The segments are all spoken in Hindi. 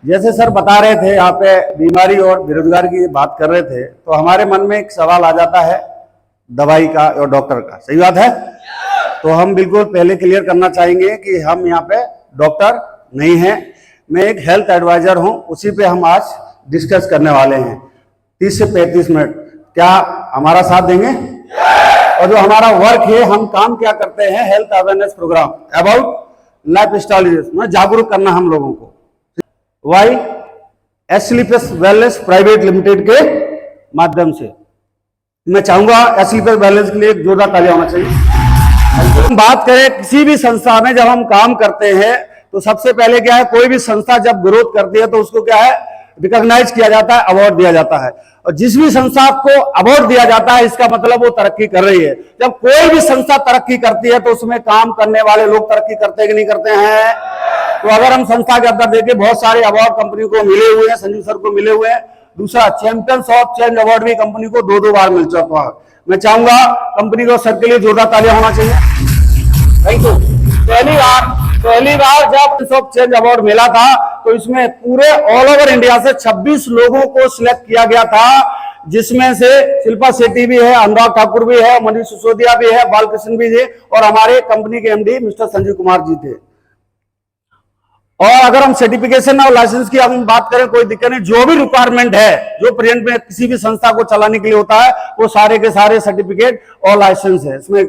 जैसे सर बता रहे थे यहाँ पे बीमारी और बेरोजगारी की बात कर रहे थे, तो हमारे मन में एक सवाल आ जाता है दवाई का और डॉक्टर का। सही बात है। तो हम बिल्कुल पहले क्लियर करना चाहेंगे कि हम यहाँ पे डॉक्टर नहीं हैं, मैं एक हेल्थ एडवाइजर हूँ। उसी पे हम आज डिस्कस करने वाले हैं 30 से 35 मिनट। क्या हमारा साथ देंगे? और जो हमारा वर्क है, हम काम क्या करते हैं, health awareness program about lifestyle में जागरूक करना हम लोगों को। वाई एसलीपस वेलनेस प्राइवेट लिमिटेड के माध्यम से मैं चाहूंगा एसलीपस वेलनेस के लिए एक जोरदार तालियां होना चाहिए। हम बात करें किसी भी संस्था में जब हम काम करते हैं तो सबसे पहले क्या है, कोई भी संस्था जब ग्रोथ करती है तो उसको क्या है, रिकॉग्नाइज किया जाता है, अवार्ड दिया जाता है। और जिस भी संस्था को अवार्ड दिया जाता है इसका मतलब वो तरक्की कर रही है। जब कोई भी संस्था तरक्की करती है तो उसमें काम करने वाले लोग तरक्की करते हैं कि नहीं करते हैं? तो अगर हम संस्था के अंदर देखें, बहुत सारे अवार्ड कंपनी को मिले हुए हैं, संजीव सर को मिले हुए हैं। दूसरा, चैंपियंस ऑफ चेंज अवार्ड भी कंपनी को 2-2 बार मिल चुका है। मैं चाहूंगा कंपनी को सर के लिए जोरदार तालियां होना चाहिए। Thank you. पहली बार जब ऑफ चेंज अवार्ड मिला था तो इसमें पूरे ऑल ओवर इंडिया से 26 लोगों को सिलेक्ट किया गया था, जिसमें से शिल्पा शेट्टी भी है, अनुराग ठाकुर भी है, मनीष सिसोदिया भी है, बालकृष्ण भी थे और हमारे कंपनी के एमडी मिस्टर संजीव कुमार जी थे। और अगर हम सर्टिफिकेशन और लाइसेंस की हम बात करें, कोई दिक्कत नहीं। जो भी रिक्वायरमेंट है जो प्रेजेंट में किसी भी संस्था को चलाने के लिए होता है, वो सारे के सारे सर्टिफिकेट और लाइसेंस है इसमें।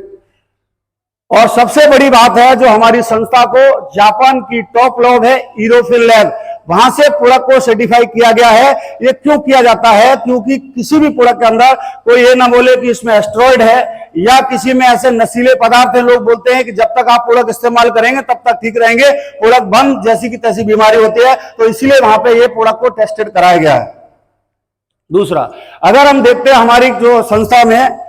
और सबसे बड़ी बात है, जो हमारी संस्था को जापान की टॉप लैब है ईरोफिल लैब, वहां से प्रोडक्ट को सर्टिफाई किया गया है। ये क्यों किया जाता है? क्योंकि किसी भी प्रोडक्ट के अंदर कोई ये ना बोले कि इसमें एस्टेरॉइड है या किसी में ऐसे नशीले पदार्थ है। लोग बोलते हैं कि जब तक आप प्रोडक्ट इस्तेमाल करेंगे तब तक ठीक रहेंगे, प्रोडक्ट बंद जैसी की तैसी बीमारी होती है। तो इसीलिए वहां पे ये प्रोडक्ट को टेस्टेड कराया गया है। दूसरा, अगर हम देखते हैं हमारी जो संस्था में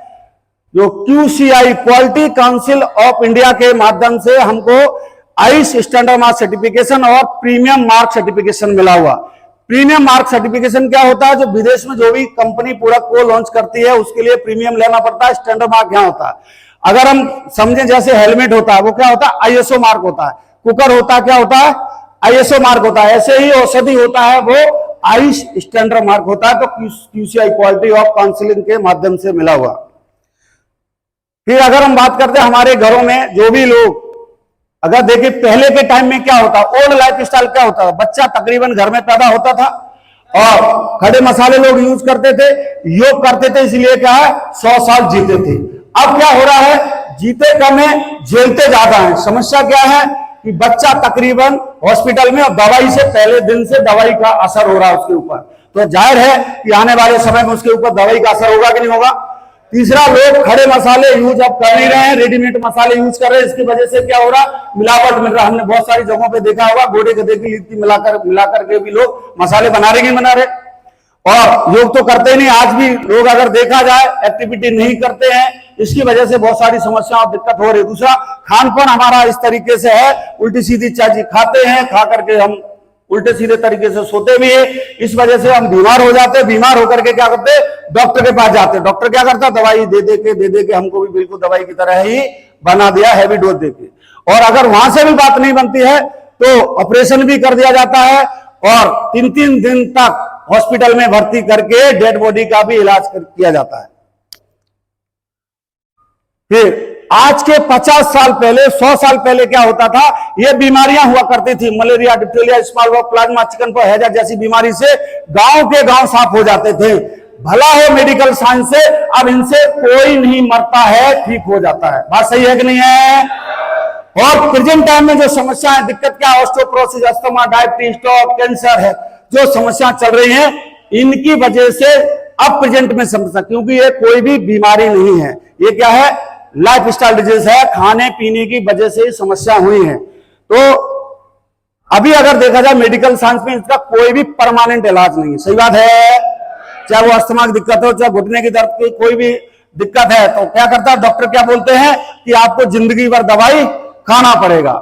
जो QCI quality council of India के माध्यम से हमको आइस स्टैंडर्ड मार्क सर्टिफिकेशन और प्रीमियम मार्क सर्टिफिकेशन मिला हुआ। प्रीमियम मार्क सर्टिफिकेशन क्या होता है? जो विदेश में जो भी कंपनी प्रोडक्ट को लॉन्च करती है उसके लिए प्रीमियम लेना पड़ता है, स्टैंडर्ड मार्क यहाँ होता है। अगर हम समझें, जैसे हेलमेट होता है वो क्या होता है? ISO मार्क होता है। कुकर होता है, क्या होता है? ISO मार्क होता है। ऐसे ही औषधि होता है, वो आइस स्टैंडर्ड मार्क होता है। तो QCI क्वालिटी ऑफ काउंसिलिंग के माध्यम से मिला हुआ। फिर अगर हम बात करते हैं हमारे घरों में जो भी लोग, अगर देखिए पहले के टाइम में क्या होता, ओल्ड लाइफ स्टाइल क्या होता था, बच्चा तकरीबन घर में पैदा होता था और खड़े मसाले लोग यूज करते थे, योग करते थे, इसलिए क्या है 100 साल जीते थे। अब क्या हो रहा है, जीते कम है, झेलते ज्यादा है। समस्या क्या है कि बच्चा तकरीबन हॉस्पिटल में और दवाई से पहले दिन से दवाई का असर हो रहा है उसके ऊपर। तो जाहिर है कि आने वाले समय में उसके ऊपर दवाई का असर होगा कि नहीं होगा। तीसरा, लोग खड़े मसाले यूज अब कर नहीं रहे हैं, रेडीमेड मसाले यूज कर रहे हैं। इसकी वजह से क्या हो रहा, मिलावट मिल रहा। हमने बहुत सारी जगहों पे देखा होगा, घोड़े गधे की लीटी मिलाकर के भी लोग मसाले बना रहे, नहीं बना रहे। और योग तो करते नहीं, आज भी लोग अगर देखा जाए एक्टिविटी नहीं करते हैं, इसकी वजह से बहुत सारी समस्याएं और दिक्कत हो रही है। दूसरा, खान पान हमारा इस तरीके से है, उल्टी सीधी चीज खाते हैं, खा करके हम उल्टे सीधे तरीके से सोते भी है। इस वजह से हम बीमार हो जाते हैं। बीमार होकर के क्या करते हैं, डॉक्टर के पास जाते हैं। डॉक्टर क्या करता है, दवाई दे दे के हमको भी बिल्कुल दवाई की तरह ही बना दिया, हैवी डोज देके। और अगर वहां से भी बात नहीं बनती है तो ऑपरेशन भी कर दिया जाता है और 3-3 दिन तक हॉस्पिटल में भर्ती करके डेड बॉडी का भी इलाज किया जाता है। फिर आज के 50 साल पहले, 100 साल पहले क्या होता था, ये बीमारियां हुआ करती थी, malaria, diphtheria, small pox, plasma, chickenpox, हैजा जैसी बीमारी से गांव के गांव साफ हो जाते थे। भला हो मेडिकल साइंस से, अब इनसे कोई नहीं मरता है, ठीक हो जाता है। बात सही है कि नहीं है? और प्रेजेंट टाइम में जो समस्या है, दिक्कत क्या, osteoporosis, asthma, diabetes, stroke, cancer है, जो समस्या चल रही है, इनकी वजह से अब प्रेजेंट में समस्या, क्योंकि ये कोई भी बीमारी नहीं है, ये क्या है, लाइफ स्टाइल डिजीज है, खाने पीने की वजह से समस्या हुई है। तो अभी अगर देखा जाए मेडिकल साइंस में इसका कोई भी परमानेंट इलाज नहीं है। सही बात है। चाहे वो अस्थमा की दिक्कत हो, चाहे घुटने की दर्द की कोई भी दिक्कत है, तो क्या करता है डॉक्टर, क्या बोलते हैं कि आपको जिंदगी भर दवाई खाना पड़ेगा।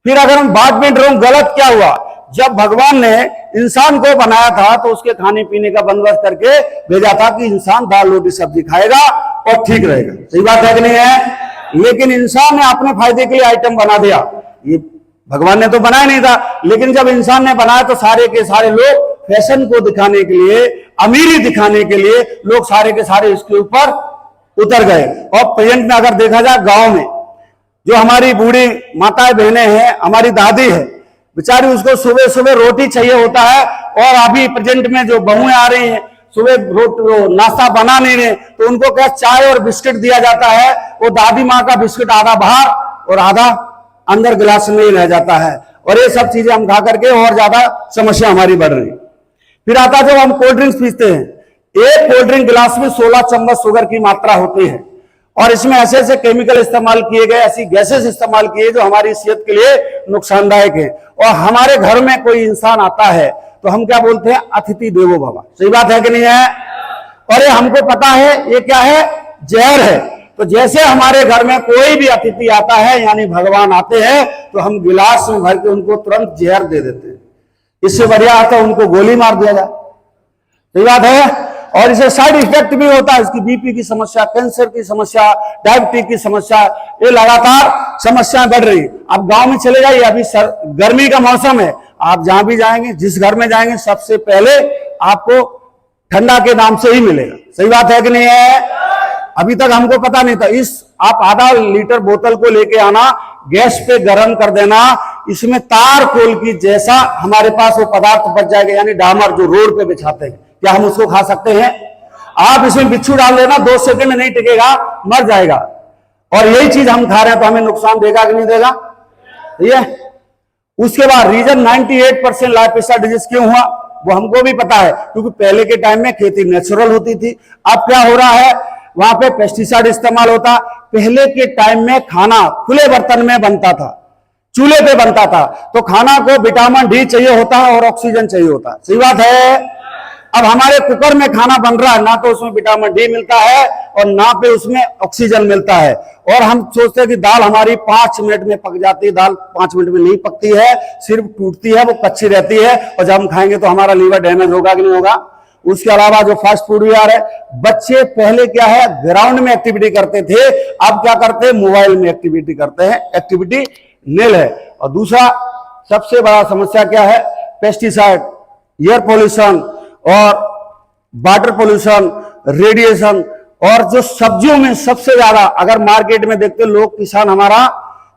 फिर अगर हम बात में गलत क्या हुआ, जब भगवान ने इंसान को बनाया था तो उसके खाने पीने का बंदोबस्त करके भेजा था कि इंसान दाल रोटी सब्जी खाएगा और ठीक रहेगा। सही बात है कि नहीं है? लेकिन इंसान ने अपने फायदे के लिए आइटम बना दिया। ये भगवान ने तो बनाया नहीं था, लेकिन जब इंसान ने बनाया तो सारे के सारे लोग फैशन को दिखाने के लिए, अमीरी दिखाने के लिए लोग सारे के सारे इसके ऊपर उतर गए। और प्रेजेंट में अगर देखा जाए, गांव में जो हमारी बूढ़ी माताएं बहनें हैं, हमारी दादी है, बेचारी उसको सुबह सुबह रोटी चाहिए होता है। और अभी प्रेजेंट में जो बहुएं आ रही हैं, सुबह नाश्ता बना नहीं रहे तो उनको क्या चाय और बिस्किट दिया जाता है। वो दादी माँ का बिस्किट आधा बाहर और आधा अंदर गिलास में ही रह जाता है। और ये सब चीजें हम खा करके और ज्यादा समस्या हमारी बढ़ रही। फिर आता है जब हम कोल्ड ड्रिंक्स पीते हैं, एक कोल्ड ड्रिंक गिलास में 16 चम्मच शुगर की मात्रा होती है। और इसमें ऐसे ऐसे केमिकल इस्तेमाल किए गए, ऐसी गैसेस इस्तेमाल किए जो हमारी सेहत के लिए नुकसानदायक है। और हमारे घर में कोई इंसान आता है तो हम क्या बोलते हैं, अतिथि देवो भव। सही बात है कि नहीं है? और ये हमको पता है ये क्या है, जहर है। तो जैसे हमारे घर में कोई भी अतिथि आता है, यानी भगवान आते हैं, तो हम गिलास में भर के उनको तुरंत जहर दे देते हैं। इससे बढ़िया आता है उनको गोली मार दिया जाए। सही बात है? और इसे साइड इफेक्ट भी होता है, इसकी बीपी की समस्या, कैंसर की समस्या, डायबिटीज की समस्या, ये लगातार समस्याएं बढ़ रही। आप गांव में चले जाइए, अभी गर्मी का मौसम है, आप जहां भी जाएंगे, जिस घर में जाएंगे, सबसे पहले आपको ठंडा के नाम से ही मिलेगा। सही बात है कि नहीं है? अभी तक हमको पता नहीं था। आप आधा लीटर बोतल को लेके आना, गैस पे गर्म कर देना, इसमें तार खोल की जैसा हमारे पास वो पदार्थ बच जाएगा, यानी डामर जो रोड पे बिछाते हैं। क्या हम उसको खा सकते हैं? आप इसमें बिच्छू डाल देना, 2 सेकंड नहीं टिकेगा, मर जाएगा। और यही चीज हम खा रहे हैं तो हमें नुकसान देगा कि नहीं देगा? ठीक है। उसके बाद रीजन 98% लाइफ स्टाइल डिजीज क्यों हुआ वो हमको भी पता है, क्योंकि पहले के टाइम में खेती नेचुरल होती थी। अब क्या हो रहा है, वहां पे पेस्टिसाइड इस्तेमाल होता। पहले के टाइम में खाना खुले बर्तन में बनता था, चूल्हे पे बनता था, तो खाना को विटामिन डी चाहिए होता है और ऑक्सीजन चाहिए होता है। सही बात है? अब हमारे कुकर में खाना बन रहा है, ना तो उसमें विटामिन डी मिलता है और ना पे उसमें ऑक्सीजन मिलता है। और हम सोचते हैं कि दाल हमारी 5 मिनट में पक जाती है। दाल 5 मिनट में नहीं पकती है, सिर्फ टूटती है, वो कच्ची रहती है। और जब हम खाएंगे तो हमारा लीवर डैमेज होगा कि नहीं होगा? उसके अलावा जो फास्ट फूड भी आ रहा है, बच्चे पहले क्या है, ग्राउंड में एक्टिविटी करते थे, अब क्या करते हैं, मोबाइल में एक्टिविटी करते हैं। एक्टिविटी नील है। और दूसरा सबसे बड़ा समस्या क्या है, पेस्टिसाइड, एयर पोल्यूशन और वाटर पोल्यूशन, रेडिएशन। और जो सब्जियों में सबसे ज्यादा, अगर मार्केट में देखते लोग, किसान हमारा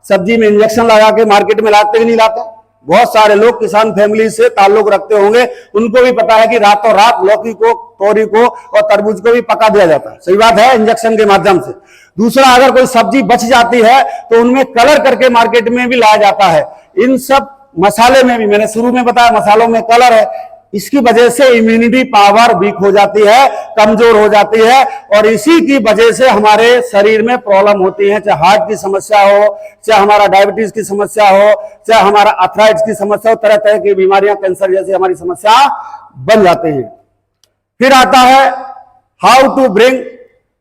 सब्जी में इंजेक्शन लगा के मार्केट में लाते कि नहीं लाते? बहुत सारे लोग किसान फैमिली से ताल्लुक रखते होंगे, उनको भी पता है कि रातों रात लौकी को, तोरी को और तरबूज को भी पका दिया जाता है। सही बात है? इंजेक्शन के माध्यम से। दूसरा, अगर कोई सब्जी बच जाती है तो उनमें कलर करके मार्केट में भी लाया जाता है। इन सब मसाले में भी, मैंने शुरू में बताया, मसालों में कलर है। इसकी वजह से इम्यूनिटी पावर वीक हो जाती है, कमजोर हो जाती है। और इसी की वजह से हमारे शरीर में प्रॉब्लम होती है, चाहे हार्ट की समस्या हो, चाहे हमारा डायबिटीज की समस्या हो, चाहे हमारा अर्थराइटिस की समस्या हो, तरह तरह की बीमारियां, कैंसर जैसी हमारी समस्या बन जाती है। फिर आता है how to bring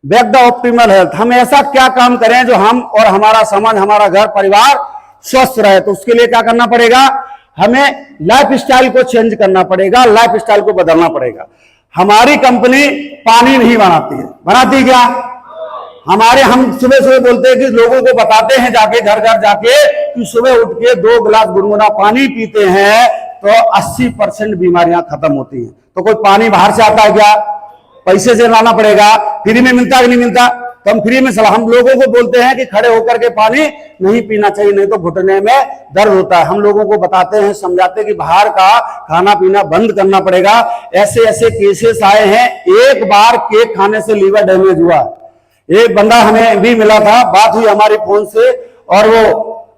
back the optimal health. हम ऐसा क्या काम करें जो हम और हमारा समाज, हमारा घर परिवार स्वस्थ रहे। तो उसके लिए क्या करना पड़ेगा, हमें लाइफ स्टाइल को चेंज करना पड़ेगा, लाइफ स्टाइल को बदलना पड़ेगा। हमारी कंपनी पानी नहीं बनाती है, बनाती क्या? हम सुबह सुबह बोलते हैं कि लोगों को बताते हैं जाके, घर घर जाके, कि सुबह उठ के 2 गिलास गुनगुना पानी पीते हैं तो 80% बीमारियां खत्म होती हैं। तो कोई पानी बाहर से आता है क्या? पैसे से लाना पड़ेगा। फ्री में मिलता है कि नहीं मिलता? तो हम फ्री में सलाह, हम लोगों को बोलते हैं कि खड़े होकर के पानी नहीं पीना चाहिए, नहीं तो घुटने में दर्द होता है। हम लोगों को बताते हैं, समझाते हैं कि बाहर का खाना पीना बंद करना पड़ेगा। ऐसे ऐसे केसेस आए हैं, एक बार केक खाने से लीवर डैमेज हुआ। एक बंदा हमें भी मिला था, बात हुई हमारी फोन से, और वो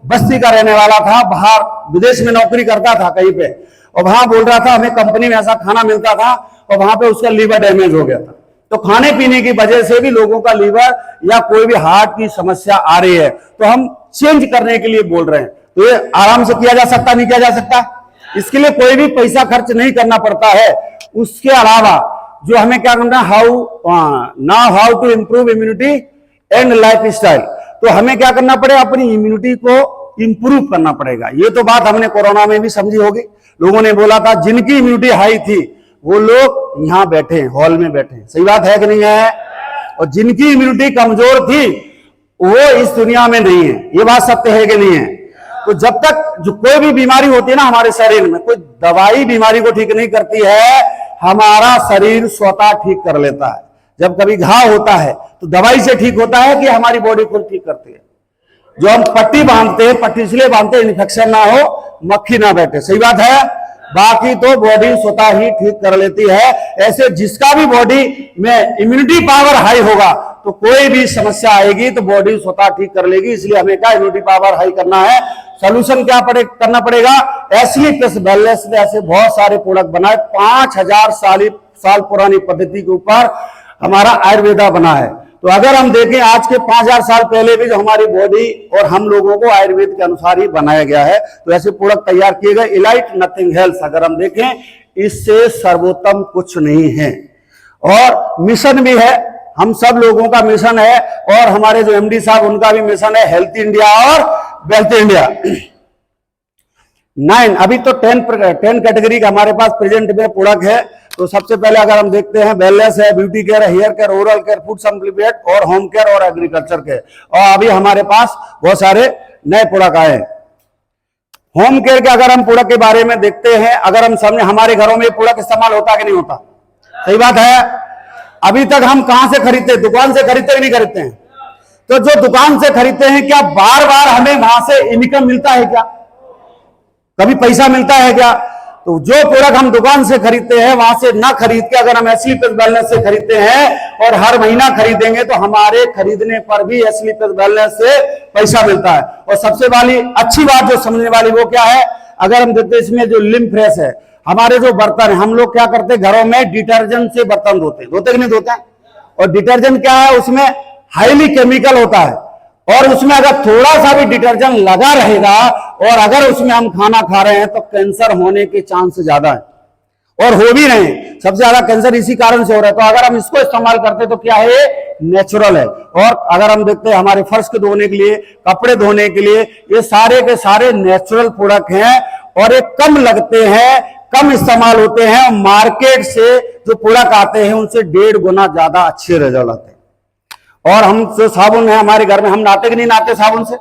बस्ती का रहने वाला था, बाहर विदेश में नौकरी करता था कहीं पे, और वहां बोल रहा था हमें कंपनी में ऐसा खाना मिलता था और वहां पे उसका लीवर डैमेज हो गया था। तो खाने पीने की वजह से भी लोगों का लीवर या कोई भी हार्ट की समस्या आ रही है। तो हम चेंज करने के लिए बोल रहे हैं। तो ये आराम से किया जा सकता, नहीं किया जा सकता? इसके लिए कोई भी पैसा खर्च नहीं करना पड़ता है। उसके अलावा जो हमें क्या करना, how to improve immunity and lifestyle. तो हमें क्या करना पड़ेगा, अपनी इम्यूनिटी को इंप्रूव करना पड़ेगा। ये तो बात हमने कोरोना में भी समझी होगी। लोगों ने बोला था जिनकी इम्यूनिटी हाई थी वो लोग यहां बैठे, हॉल में बैठे। सही बात है कि नहीं है? और जिनकी इम्यूनिटी कमजोर थी वो इस दुनिया में नहीं है। ये बात सत्य है कि नहीं है? तो जब तक जो कोई भी बीमारी होती है ना हमारे शरीर में, कोई दवाई बीमारी को ठीक नहीं करती है, हमारा शरीर स्वतः ठीक कर लेता है। जब कभी घाव होता है तो दवाई से ठीक होता है कि हमारी बॉडी खुद ठीक करती है। जो हम पट्टी बांधते हैं, पट्टी इसलिए बांधते हैं इन्फेक्शन ना हो, मक्खी ना बैठे, सही बात है। बाकी तो बॉडी स्वतः ही ठीक कर लेती है। ऐसे जिसका भी बॉडी में इम्यूनिटी पावर हाई होगा तो कोई भी समस्या आएगी तो बॉडी स्वतः ठीक कर लेगी। इसलिए हमें क्या इम्यूनिटी पावर हाई करना है, सोल्यूशन क्या करना पड़ेगा, एसली प्लस वेलनेस ने ऐसे बहुत सारे प्रोडक्ट बनाए। 5000 साल पुरानी पद्धति के ऊपर हमारा आयुर्वेदा बना है। तो अगर हम देखें आज के 5000 साल पहले भी जो हमारी बॉडी और हम लोगों को आयुर्वेद के अनुसार ही बनाया गया है, तो ऐसे प्रोडक्ट तैयार किए गए। इलाइट नथिंग हेल्थ, अगर हम देखें इससे सर्वोत्तम कुछ नहीं है। और मिशन भी है, हम सब लोगों का मिशन है, और हमारे जो एमडी साहब उनका भी मिशन है, हेल्थ इंडिया और वेल्थ इंडिया। 9 अभी तो 10 कैटेगरी का हमारे पास प्रेजेंट में प्रोडक्ट है। तो सबसे पहले अगर हम देखते हैं, वेलनेस है, ब्यूटी केयर है, hair care, oral care, food supplement और होम केयर और एग्रीकल्चर केयर। और अभी हमारे पास बहुत सारे नए प्रोडक्ट आए हैं। होम केयर के अगर हम प्रोडक्ट के बारे में देखते हैं, अगर हम सामने हमारे घरों में प्रोडक्ट इस्तेमाल होता कि नहीं होता, सही बात है। अभी तक हम कहां से खरीदते, दुकान से खरीदते कि नहीं खरीदते हैं? तो जो दुकान से खरीदते हैं, क्या बार बार हमें वहां से इनकम मिलता है क्या? कभी पैसा मिलता है क्या? तो जो प्रोडक्ट हम दुकान से खरीदते हैं वहां से ना खरीद के अगर हम एसली प्लस वेलनेस से खरीदते हैं और हर महीना खरीदेंगे तो हमारे खरीदने पर भी एसली प्लस वेलनेस से पैसा मिलता है। और सबसे वाली अच्छी बात जो समझने वाली वो क्या है, अगर हम देखते हैं इसमें जो लिम फ्रेश है, हमारे जो बर्तन है, हम लोग क्या करते हैं घरों में डिटर्जेंट से बर्तन धोते कि नहीं धोते हैं? और डिटर्जेंट क्या है, उसमें हाईली केमिकल होता है, और उसमें अगर थोड़ा सा भी डिटर्जेंट लगा रहेगा और अगर उसमें हम खाना खा रहे हैं तो कैंसर होने के चांस ज्यादा है, और हो भी रहे हैं। सबसे ज्यादा कैंसर इसी कारण से हो रहा है। तो अगर हम इसको इस्तेमाल करते तो क्या है, नेचुरल है। और अगर हम देखते हैं हमारे फर्श को धोने के लिए, कपड़े धोने के लिए, ये सारे के सारे नेचुरल प्रोडक्ट हैं, और ये कम लगते हैं, कम इस्तेमाल होते हैं। मार्केट से जो प्रोडक्ट आते हैं उनसे 1.5 गुना ज्यादा अच्छे रिजल्ट आते हैं। और हम जो साबुन है हमारे घर में, हम नहाते कि नहीं नहाते साबुन से,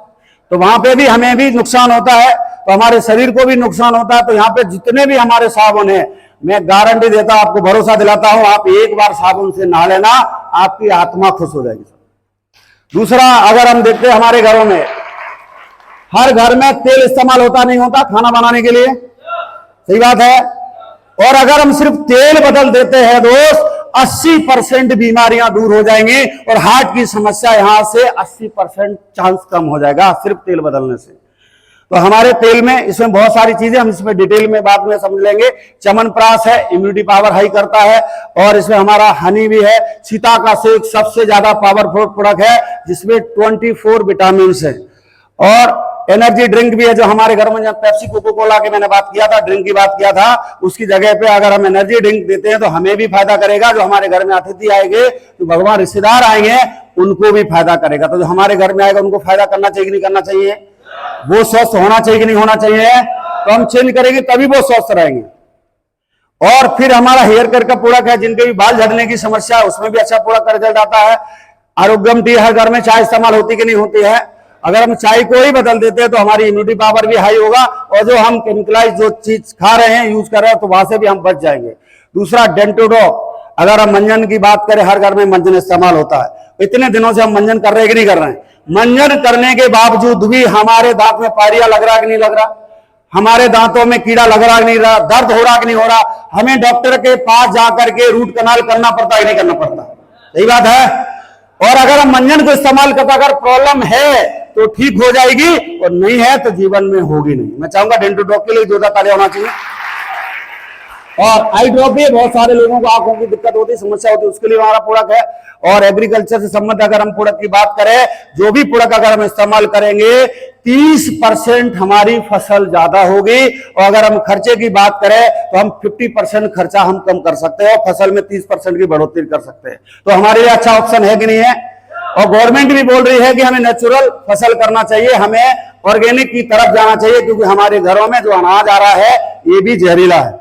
तो वहां पे भी हमें भी नुकसान होता है, तो हमारे शरीर को भी नुकसान होता है। तो यहाँ पे जितने भी हमारे साबुन है, मैं गारंटी देता हूं, आपको भरोसा दिलाता हूं, आप एक बार साबुन से नहा लेना, आपकी आत्मा खुश हो जाएगी। दूसरा, अगर हम देखते हैं हमारे घरों में, हर घर में तेल इस्तेमाल होता नहीं होता खाना बनाने के लिए, सही बात है। और अगर हम सिर्फ तेल बदल देते हैं दोस्त, 80% बीमारियां दूर हो जाएंगी, और हार्ट की समस्या यहां से 80% चांस कम हो जाएगा सिर्फ तेल बदलने से। तो हमारे तेल में इसमें बहुत सारी चीजें, हम इसमें डिटेल में बाद में समझ लेंगे। च्यवनप्राश है, इम्यूनिटी पावर हाई करता है, और इसमें हमारा हनी भी है। सीता का सेक सबसे ज्यादा पावरफुल प्रोडक्ट है, जिसमें 24 विटामिन है। और एनर्जी ड्रिंक भी है, जो हमारे घर में जब पेप्सी कोको कोला की मैंने बात किया था, ड्रिंक की बात किया था, उसकी जगह पे अगर हम एनर्जी ड्रिंक देते हैं तो हमें भी फायदा करेगा। जो हमारे घर में अतिथि आएंगे, तो भगवान रिश्तेदार आएंगे, उनको भी फायदा करेगा। तो जो हमारे घर में आएगा उनको फायदा करना चाहिए कि नहीं करना चाहिए? वो स्वस्थ होना चाहिए कि नहीं होना चाहिए? तो हम चेंज करेंगे तभी वो स्वस्थ रहेंगे। और फिर हमारा हेयर केयर का प्रोडक्ट है, जिनके भी बाल झड़ने की समस्या है उसमें भी अच्छा प्रोडक्ट का रिजल्ट आता है। आरोग्यम टी, हर घर में चाय इस्तेमाल होती कि नहीं होती है? अगर हम चाय को ही बदल देते हैं तो हमारी इम्यूनिटी पावर भी हाई होगा, और जो हम केमिकलाइज जो चीज खा रहे हैं, यूज कर रहे हैं, तो वहां से भी हम बच जाएंगे। दूसरा, डेंटोडॉक, अगर हम मंजन की बात करें, हर घर में मंजन इस्तेमाल होता है। इतने दिनों से हम मंजन कर रहे हैं कि नहीं कर रहे हैं? मंजन करने के बावजूद भी हमारे दांत में पायरिया लग रहा कि नहीं लग रहा, हमारे दांतों में कीड़ा लग रहा कि नहीं रहा, दर्द हो रहा कि नहीं हो रहा, हमें डॉक्टर के पास जाकर के रूट कनाल करना पड़ता है कि नहीं करना पड़ता? सही बात है। और अगर हम मंजन को इस्तेमाल करते, अगर प्रॉब्लम है तो ठीक हो जाएगी, और नहीं है तो जीवन में होगी नहीं। मैं चाहूंगा डेंटोडॉक के लिए जोरदार तालियां होना चाहिए। और आई ड्रॉप भी बहुत सारे लोगों को आंखों की दिक्कत होती है, समस्या होती है, उसके लिए हमारा प्रोडक्ट है। और एग्रीकल्चर से संबंधित अगर हम प्रोडक्ट की बात करें, जो भी प्रोडक्ट अगर हम इस्तेमाल करेंगे, 30% हमारी फसल ज्यादा होगी। और अगर हम खर्चे की बात करें तो हम 50% खर्चा हम कम कर सकते हैं, और फसल में 30% की बढ़ोतरी कर सकते हैं। तो हमारे लिए अच्छा ऑप्शन है कि नहीं है? और गवर्नमेंट भी बोल रही है कि हमें नेचुरल फसल करना चाहिए, हमें ऑर्गेनिक की तरफ जाना चाहिए, क्योंकि हमारे घरों में जो अनाज आ रहा है ये भी जहरीला है।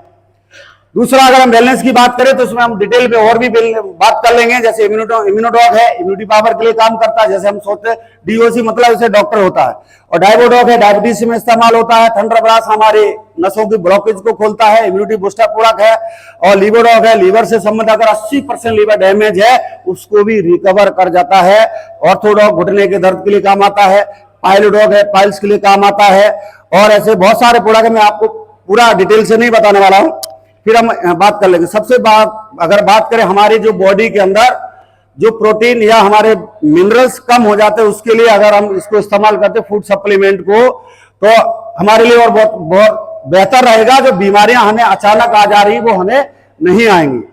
दूसरा, अगर हम वेलनेस की बात करें तो उसमें हम डिटेल में और भी बात कर लेंगे। जैसे इम्यूनोडॉग है, इम्यूनिटी पावर के लिए काम करता है। जैसे हम सोचते हैं डीओसी मतलब इसे डॉक्टर होता है। और डायबोडॉग है, डायबिटीज में इस्तेमाल होता है। थंडरब्रास हमारे नसों की ब्लॉकेज को खोलता है, इम्यूनिटी बूस्टर प्रोडक्ट है। और लीवोडॉग है, लीवर से संबंध अगर 80% लीवर डैमेज है उसको भी रिकवर कर जाता है। ऑर्थोडॉग घुटने के दर्द के लिए काम आता है। पाइलोडॉग है, पाइल्स के लिए काम आता है। और ऐसे बहुत सारे प्रोडक्ट मैं आपको पूरा डिटेल से नहीं बताने वाला हूं, फिर हम बात कर लेंगे। सबसे अगर बात करें हमारी जो बॉडी के अंदर जो प्रोटीन या हमारे मिनरल्स कम हो जाते हैं उसके लिए अगर हम इसको इस्तेमाल करते फूड सप्लीमेंट को, तो हमारे लिए और बहुत बेहतर रहेगा। जो बीमारियां हमें अचानक आ जा रही वो हमें नहीं आएंगी।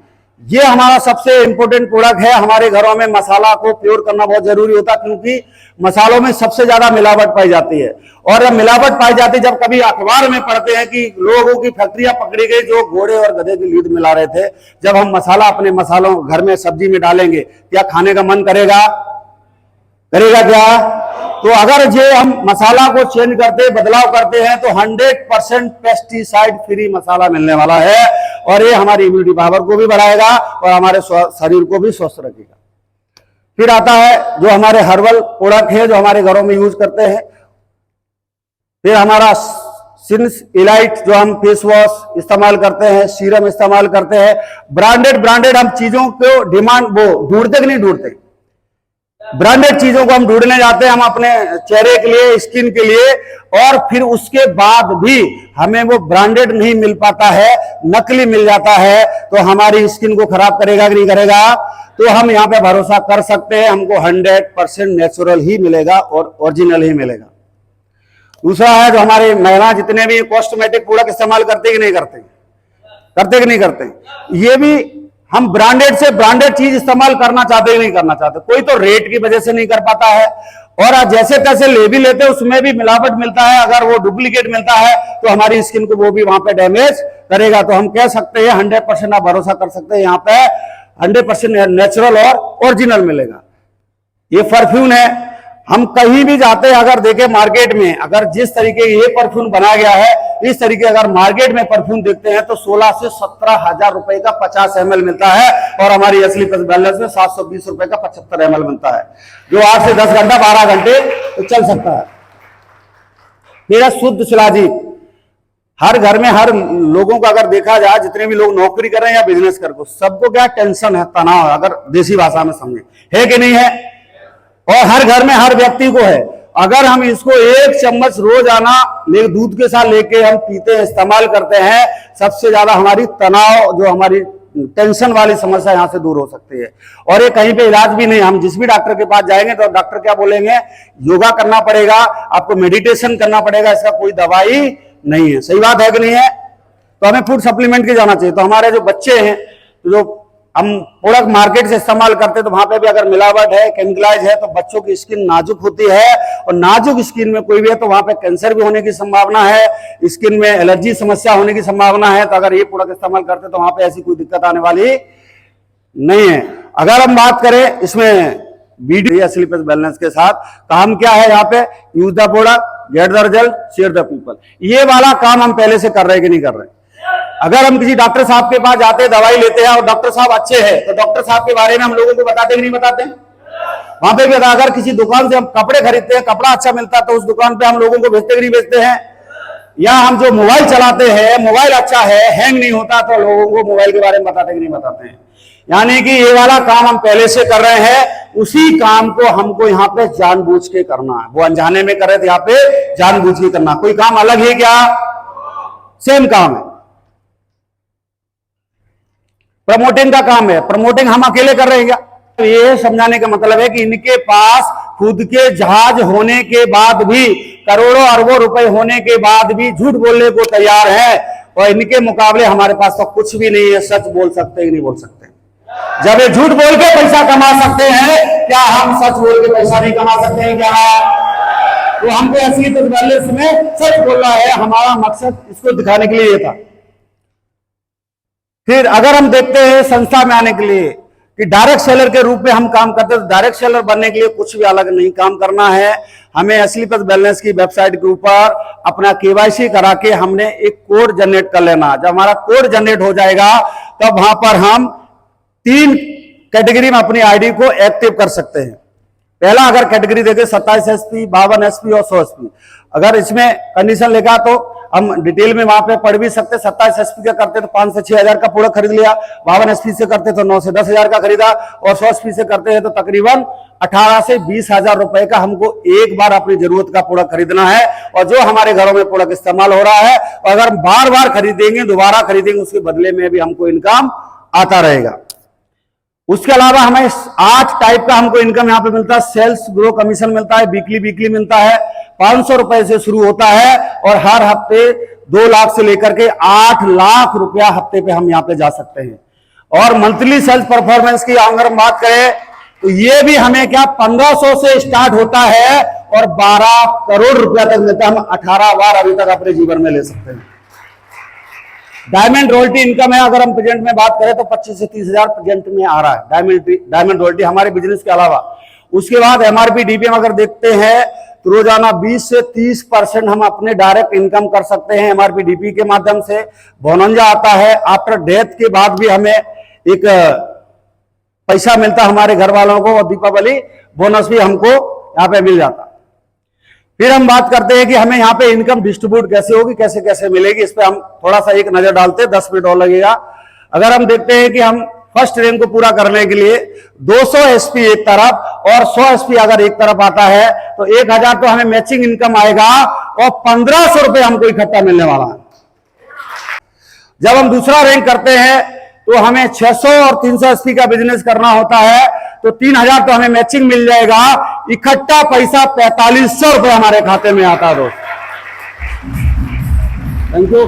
ये हमारा सबसे इंपॉर्टेंट प्रोडक्ट है। हमारे घरों में मसाला को प्योर करना बहुत जरूरी होता है, क्योंकि मसालों में सबसे ज्यादा मिलावट पाई जाती है। और जब मिलावट पाई जाती है, जब कभी अखबार में पढ़ते हैं कि लोगों की फैक्ट्रियां पकड़ी गई जो घोड़े और गधे की लीद मिला रहे थे। जब हम मसाला अपने मसालों घर में सब्जी में डालेंगे, क्या खाने का मन करेगा? करेगा क्या? तो अगर ये हम मसाला को चेंज करते बदलाव करते हैं तो 100% पेस्टिसाइड फ्री मसाला मिलने वाला है। और ये हमारी इम्यूनिटी पावर को भी बढ़ाएगा और हमारे शरीर को भी स्वस्थ रखेगा। फिर आता है जो हमारे हर्बल प्रोडक्ट है जो हमारे घरों में यूज करते हैं। फिर हमारा सिंस इलाइट जो हम फेस वॉश इस्तेमाल करते हैं, सीरम इस्तेमाल करते हैं। ब्रांडेड हम चीजों को डिमांड वो ढूंढते कि नहीं ढूंढते? ब्रांडेड चीजों को हम ढूंढने जाते हैं हम अपने चेहरे के लिए, स्किन के लिए। और फिर उसके बाद भी हमें वो ब्रांडेड नहीं मिल पाता है, नकली मिल जाता है, तो हमारी स्किन को खराब करेगा कि नहीं करेगा? तो हम यहाँ पे भरोसा कर सकते हैं, हमको 100% नेचुरल ही मिलेगा और ओरिजिनल ही मिलेगा। दूसरा है जो हमारे महिला जितने भी कॉस्मेटिक प्रोडक्ट इस्तेमाल करते कि नहीं करते? करते कि नहीं करते? ये भी हम ब्रांडेड से ब्रांडेड चीज इस्तेमाल करना चाहते ही नहीं करना चाहते। कोई तो रेट की वजह से नहीं कर पाता है और जैसे तैसे ले भी लेते उसमें भी मिलावट मिलता है। अगर वो डुप्लीकेट मिलता है तो हमारी स्किन को वो भी वहां पे डैमेज करेगा। तो हम कह सकते हैं 100% आप भरोसा कर सकते हैं, यहाँ पे 100% नेचुरल और ओरिजिनल मिलेगा। ये परफ्यूम है, हम कहीं भी जाते हैं अगर देखें मार्केट में, अगर जिस तरीके ये परफ्यूम बनाया गया है इस तरीके अगर मार्केट में परफ्यूम देखते हैं तो 16 से 17 हजार रुपए का 50 ml मिलता है। और हमारी असली बैलेंस में 720 रुपए का 75 ml मिलता है, जो 8 से 10 घंटा 12 घंटे तो चल सकता है। मेरा शुद्ध शिलाजीत हर घर में हर लोगों को अगर देखा जाए, जितने भी लोग नौकरी कर रहे हैं या बिजनेस कर रहे हैं, सबको क्या टेंशन है, तनाव है, अगर देसी भाषा में समझे, है कि नहीं है? और हर घर में हर व्यक्ति को है। अगर हम इसको 1 चम्मच रोजाना दूध के साथ लेके हम पीते हैं, इस्तेमाल करते हैं, सबसे ज्यादा हमारी तनाव जो हमारी टेंशन वाली समस्या यहां से दूर हो सकती है। और ये कहीं पे इलाज भी नहीं, हम जिस भी डॉक्टर के पास जाएंगे तो डॉक्टर क्या बोलेंगे? योगा करना पड़ेगा, आपको मेडिटेशन करना पड़ेगा, इसका कोई दवाई नहीं है। सही बात है कि नहीं है? तो हमें फूड सप्लीमेंट के जाना चाहिए। तो हमारे जो बच्चे हैं जो हम प्रोडक्ट मार्केट से इस्तेमाल करते हैं तो वहां पे भी अगर मिलावट है, केमिकलाइज है, तो बच्चों की स्किन नाजुक होती है। और नाजुक स्किन में कोई भी है तो वहां पे कैंसर भी होने की संभावना है, स्किन में एलर्जी समस्या होने की संभावना है। तो अगर ये प्रोडक्ट इस्तेमाल करते तो वहां पे ऐसी कोई दिक्कत आने वाली नहीं है। अगर हम बात करें इसमें वीडियो स्लीप बैलेंस के साथ काम क्या है, यहाँ पे use the product, get the result, share the people, ये वाला काम हम पहले से कर रहे हैं कि नहीं कर रहे? अगर हम किसी डॉक्टर साहब के पास जाते हैं, दवाई लेते हैं और डॉक्टर साहब अच्छे हैं तो डॉक्टर साहब के बारे में हम लोगों को बताते कि नहीं बताते? वहां पे भी अगर किसी दुकान से हम कपड़े खरीदते हैं, कपड़ा अच्छा मिलता है तो उस दुकान पे हम लोगों को भेजते कि नहीं भेजते हैं? या हम जो मोबाइल चलाते हैं, मोबाइल अच्छा है, हैंग नहीं होता, तो लोगों को मोबाइल के बारे में बताते कि नहीं बताते हैं? यानी कि ये वाला काम हम पहले से कर रहे हैं, उसी काम को हमको यहाँ पे जानबूझ के करना है। वो अनजाने में कर रहे थे, यहाँ पे जानबूझ के करना। कोई काम अलग है क्या? सेम काम है। प्रमोटिंग का काम है, प्रमोटिंग हम अकेले कर रहे हैं क्या? ये समझाने का मतलब है कि इनके पास खुद के जहाज होने के बाद भी, करोड़ों अरबों रुपए होने के बाद भी झूठ बोलने को तैयार है। और इनके मुकाबले हमारे पास तो कुछ भी नहीं है। सच बोल सकते हैं कि नहीं बोल सकते? जब ये झूठ बोल के पैसा कमा सकते हैं, क्या हम सच बोल के पैसा नहीं कमा सकते हैं क्या? तो हमको ऐसी बैलेंस में सच बोलना है, हमारा मकसद इसको दिखाने के लिए ये था। फिर अगर हम देखते हैं संस्था में आने के लिए, कि डायरेक्ट सेलर के रूप में हम काम करते हैं। तो डायरेक्ट सेलर बनने के लिए कुछ भी अलग नहीं काम करना है, हमें असलीपत वेलनेस की वेबसाइट के ऊपर अपना केवाईसी करा के हमने एक कोड जनरेट कर लेना। जब हमारा कोड जनरेट हो जाएगा तब वहां पर हम 3 कैटेगरी में अपनी आईडी को एक्टिव कर सकते हैं। पहला अगर कैटेगरी देखें 27 एसपी, 52 एसपी और 100 एसपी, अगर इसमें कंडीशन लेगा तो हम डिटेल में वहां पे पढ़ भी सकते। 27 एसपी का करते तो 5 से 6 हजार का पूरा खरीद लिया, 52 एसपी से करते तो 9 से 10 हजार का खरीदा, और 100 एसपी से करते हैं तो तकरीबन 18 से 20 हजार रुपए का हमको एक बार अपनी जरूरत का प्रोडक्ट खरीदना है। और जो हमारे घरों में प्रोडक्ट इस्तेमाल हो रहा है, और अगर हम बार बार खरीदेंगे, दोबारा खरीदेंगे, उसके बदले में भी हमको इनकम आता रहेगा। उसके अलावा हमें 8 टाइप का हमको इनकम यहाँ पे मिलता है। सेल्स ग्रो कमीशन मिलता है, वीकली मिलता है, 500 रुपए से शुरू होता है, और हर हफ्ते 2 लाख से लेकर के 8 लाख रुपया हफ्ते पे हम यहाँ पे जा सकते हैं। और मंथली सेल्स परफॉर्मेंस की अगर हम बात करें तो ये भी हमें क्या 1500 से स्टार्ट होता है और 12 करोड़ रुपया तक मिलता है। हम 18 बार अभी तक अपने जीवन में ले सकते हैं। डायमंड रॉयल्टी इनकम है, अगर हम प्रेजेंट में बात करें तो 25 से 30 हजार प्रेजेंट में आ रहा है डायमंड रॉयल्टी हमारे बिजनेस के अलावा। उसके बाद एमआरपी डीपीएम अगर देखते हैं तो रोजाना 20 से 30% हम अपने डायरेक्ट इनकम कर सकते हैं एमआरपी डीपी के माध्यम से। बोनंजा आता है, आफ्टर डेथ के बाद भी हमें एक पैसा मिलता है हमारे घर वालों को, और दीपावली बोनस भी हमको यहाँ पे मिल जाता। फिर हम बात करते हैं कि हमें यहाँ पे इनकम डिस्ट्रीब्यूट कैसे होगी, कैसे कैसे मिलेगी। इस पे हम थोड़ा सा एक नजर डालते हैं, 10 मिनट और लगेगा। अगर हम देखते हैं कि हम फर्स्ट रैंक को पूरा करने के लिए 200 एसपी एक तरफ और 100 एसपी अगर एक तरफ आता है तो 1000 तो हमें मैचिंग इनकम आएगा, और 1500 रुपए हमको इकट्ठा मिलने वाला है। जब हम दूसरा रैंक करते हैं तो हमें 600 और 300 एसपी का बिजनेस करना होता है, तो 3000 तो हमें मैचिंग मिल जाएगा। इकट्ठा पैसा 4500 रुपए हमारे खाते में आता है दोस्त। Thank you.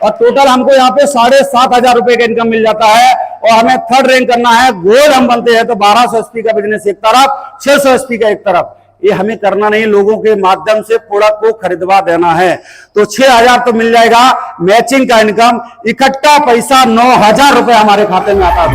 और टोटल हमको यहाँ पे 7500 रुपए का इनकम मिल जाता है। और हमें थर्ड रैंक करना है, गोल्ड हम बनते हैं तो 1200 एसपी का बिजनेस एक तरफ, 600 एसपी का एक तरफ। ये हमें करना नहीं, लोगों के माध्यम से प्रोडक्ट को खरीदवा देना है। तो 6000 तो मिल जाएगा मैचिंग का इनकम। इकट्ठा पैसा 9000 रुपए हमारे खाते में आता है।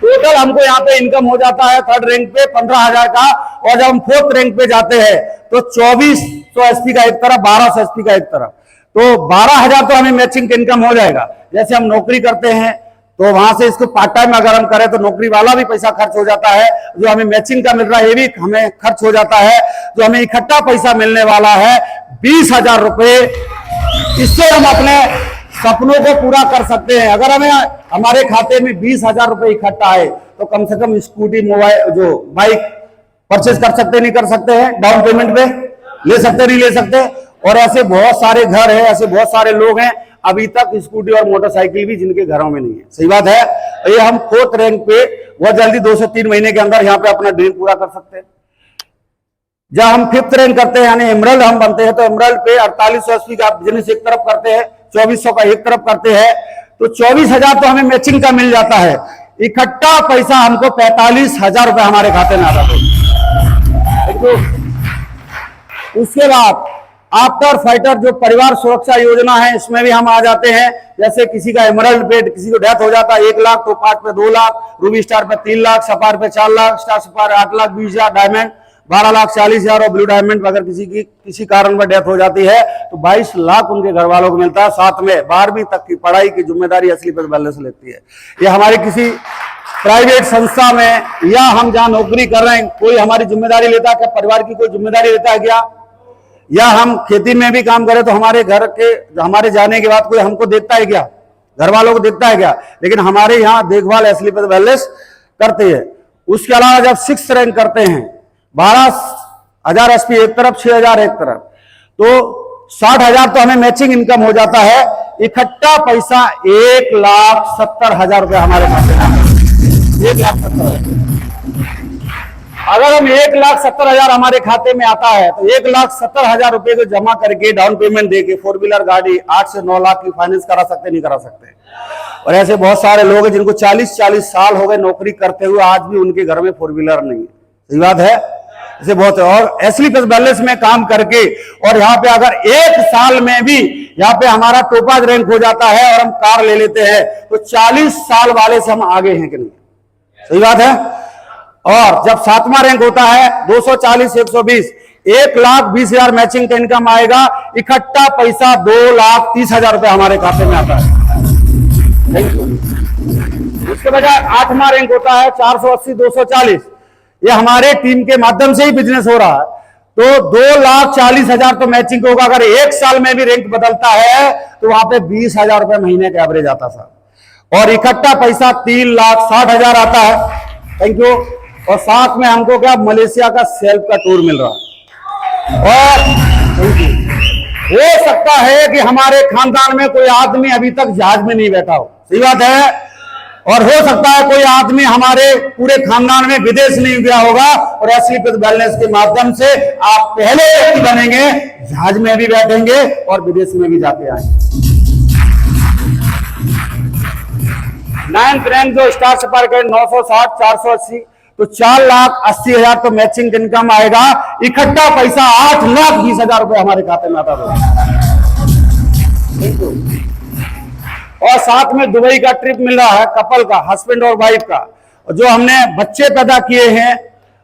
टोटल हमको यहाँ पे इनकम हो जाता है थर्ड रैंक पे 15,000 का। और जब हम फोर्थ रैंक पे जाते हैं तो 2400 एसपी का एक तरफ, 1200 एसपी का एक तरफ, तो 12,000 तो हमें मैचिंग इनकम हो जाएगा। जैसे हम नौकरी करते हैं तो वहां से इसको पार्ट टाइम अगर हम करें तो नौकरी वाला भी पैसा खर्च हो जाता है, जो हमें मैचिंग का मिल रहा है ये भी हमें खर्च हो जाता है। जो हमें इकट्ठा पैसा मिलने वाला है 20,000 रुपए, इससे हम अपने सपनों को पूरा कर सकते हैं। अगर हमें हमारे खाते में 20,000 रुपए इकट्ठा आए तो कम से कम स्कूटी, मोबाइल, जो बाइक परचेज कर सकते नहीं कर सकते हैं, डाउन पेमेंट पे ले सकते नहीं ले सकते। और ऐसे बहुत सारे घर हैं, ऐसे बहुत सारे लोग हैं अभी तक स्कूटी और मोटरसाइकिल भी जिनके घरों में नहीं है। सही बात है। ये हम फोर्थ रैंक पे बहुत जल्दी 2 से 3 महीने के अंदर यहाँ पे अपना ड्रीम पूरा कर सकते हैं। जब हम फिफ्थ रैंक करते हैं यानी एमरल्ड हम बनते हैं तो एमरल्ड पे 4800 एसपी का बिजनेस एक तरफ करते हैं, 2400 का एक तरफ करते हैं, तो 24,000 तो हमें मैचिंग का मिल जाता है। इकट्ठा पैसा हमको 45,000 रुपए हमारे खाते में आता है। उसके बाद आफ्टर फाइटर जो परिवार सुरक्षा योजना है इसमें भी हम आ जाते हैं। जैसे किसी का एमरल्ड पे किसी को डेथ हो जाता है 1 लाख, टॉप 8 पे 2 लाख, रूबी स्टार पे 3 लाख, सफार पे 4 लाख, स्टार सफार 8 लाख 20,000, डायमंड 12 लाख 40,000 और ब्लू डायमंड अगर किसी की किसी कारण पर डेथ हो जाती है तो 22 लाख उनके घर वालों को मिलता है। साथ में 12वीं तक की पढ़ाई की जिम्मेदारी असलीपत वेलनेस लेती है। ये हमारी किसी प्राइवेट संस्था में या हम जहां नौकरी कर रहे हैं कोई हमारी जिम्मेदारी लेता है क्या? परिवार की कोई जिम्मेदारी लेता है क्या? या हम खेती में भी काम करें तो हमारे घर के हमारे जाने के बाद कोई हमको देखता है क्या? घर वालों को देखता है क्या? लेकिन हमारे यहाँ देखभाल असलीपत वेलनेस करते हैं। उसके अलावा जब 6th रैंक करते हैं 12,000 एसपी एक तरफ, 6,000 एक तरफ, तो 60,000 तो हमें मैचिंग इनकम हो जाता है। इकट्ठा पैसा 1,70,000 रुपए हमारे खाते में, 1,70,000। अगर हम 1,70,000 हमारे खाते में आता है तो 1,70,000 रुपए को जमा करके डाउन पेमेंट देके 4 व्हीलर गाड़ी 8 से 9 लाख की फाइनेंस करा सकते नहीं करा सकते। और ऐसे बहुत सारे लोग हैं जिनको 40-40 साल हो गए नौकरी करते हुए, आज भी उनके घर में 4 व्हीलर नहीं है। सही बात है। इसे बहुत है। और एसली प्लस बैलेंस में काम करके और यहाँ पे अगर 1 साल में भी यहाँ पे हमारा टोपाज रैंक हो जाता है और हम कार ले लेते हैं तो 40 साल वाले से हम आगे हैं कि नहीं? सही बात है। और जब 7वां रैंक होता है 240 120 1,20,000 मैचिंग का इनकम आएगा, इकट्ठा पैसा 2,30,000 रुपए हमारे खाते में आता है। Thank you. उसके बजाय 8वां रैंक होता है 480 240, ये हमारे टीम के माध्यम से ही बिजनेस हो रहा है, तो 2,40,000 तो मैचिंग होगा। अगर 1 साल में भी रैंक बदलता है तो वहां पे 20,000 रुपए महीने का एवरेज आता था और इकट्ठा पैसा 3,60,000 आता है। Thank you. और साथ में हमको क्या मलेशिया का सेल्फ का टूर मिल रहा है। और हो सकता है कि हमारे खानदान में कोई आदमी अभी तक जहाज में नहीं बैठा हो। सही बात है। और हो सकता है कोई आदमी हमारे पूरे खानदान में विदेश नहीं गया होगा और एसली प्लस बैलेंस के माध्यम से आप पहले व्यक्ति बनेंगे, जहाज में भी बैठेंगे और विदेश में भी जाके आएंगे। 9th रैंक जो स्टार सुपर के 960 480 तो 4,80,000 तो मैचिंग इनकम आएगा, इकट्ठा पैसा 8,20,000 रुपए हमारे खाते में आता है। और साथ में दुबई का ट्रिप मिल रहा है कपल का, हस्बैंड और वाइफ का, और जो हमने बच्चे पैदा किए हैं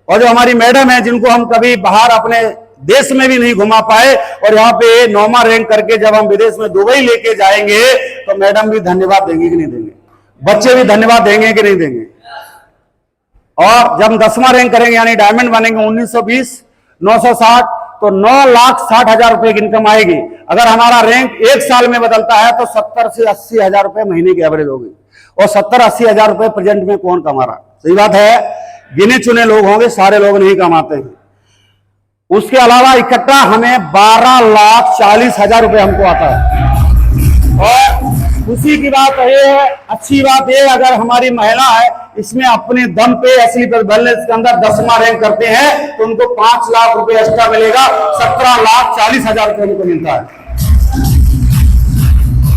और जो हमारी मैडम है जिनको हम कभी बाहर अपने देश में भी नहीं घुमा पाए और यहाँ पे 9वां रैंक करके जब हम विदेश में दुबई लेके जाएंगे तो मैडम भी धन्यवाद देंगे कि नहीं देंगे? बच्चे भी धन्यवाद देंगे कि नहीं देंगे? और जब हम 10वां रैंक करेंगे यानी डायमंड बनेंगे 1920 960 तो 9,60,000 रुपए की इनकम आएगी। अगर हमारा रैंक 1 साल में बदलता है तो 70 से 80,000 रुपए महीने की एवरेज होगी। और 70-80,000 रुपए प्रेजेंट में कौन कमा रहा? सही बात है, गिने चुने लोग होंगे, सारे लोग नहीं कमाते हैं। उसके अलावा इकट्ठा हमें 12,40,000 रुपए हमको आता है। और खुशी की बात ये है, अच्छी बात ये, अगर हमारी महिला है इसमें अपने दम पे एसली प्लस बैलेंस के अंदर 10वां रैंक करते हैं तो उनको 5 लाख रुपए एक्स्ट्रा मिलेगा, 17,40,000 रुपए उनको मिलता है।